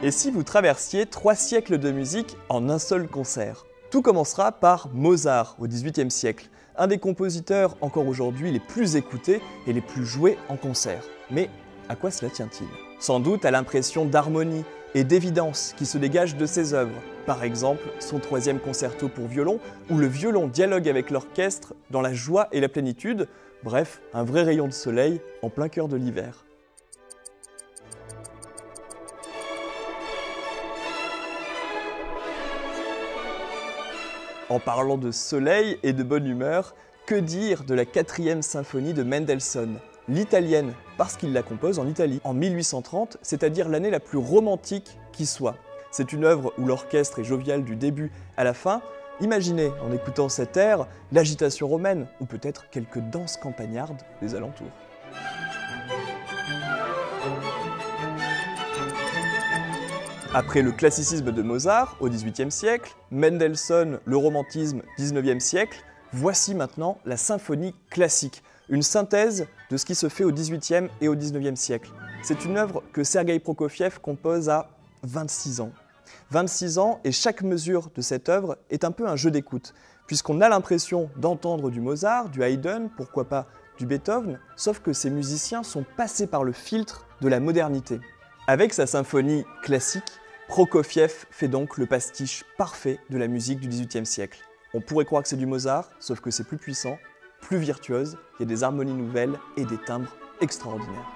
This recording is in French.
Et si vous traversiez 3 siècles de musique en un seul concert? Tout commencera par Mozart au XVIIIe siècle, un des compositeurs encore aujourd'hui les plus écoutés et les plus joués en concert. Mais à quoi cela tient-il? Sans doute à l'impression d'harmonie et d'évidence qui se dégage de ses œuvres. Par exemple, son 3e concerto pour violon, où le violon dialogue avec l'orchestre dans la joie et la plénitude. Bref, un vrai rayon de soleil en plein cœur de l'hiver. En parlant de soleil et de bonne humeur, que dire de la 4e symphonie de Mendelssohn, l'italienne, parce qu'il la compose en Italie, en 1830, c'est-à-dire l'année la plus romantique qui soit. C'est une œuvre où l'orchestre est jovial du début à la fin. Imaginez, en écoutant cet air, l'agitation romaine, ou peut-être quelques danses campagnardes des alentours. Après le classicisme de Mozart au XVIIIe siècle, Mendelssohn, le romantisme XIXe siècle, voici maintenant la symphonie classique, une synthèse de ce qui se fait au XVIIIe et au XIXe siècle. C'est une œuvre que Sergueï Prokofiev compose à 26 ans. 26 ans et chaque mesure de cette œuvre est un peu un jeu d'écoute, puisqu'on a l'impression d'entendre du Mozart, du Haydn, pourquoi pas du Beethoven, sauf que ces musiciens sont passés par le filtre de la modernité. Avec sa symphonie classique, Prokofiev fait donc le pastiche parfait de la musique du XVIIIe siècle. On pourrait croire que c'est du Mozart, sauf que c'est plus puissant, plus virtuose, il y a des harmonies nouvelles et des timbres extraordinaires.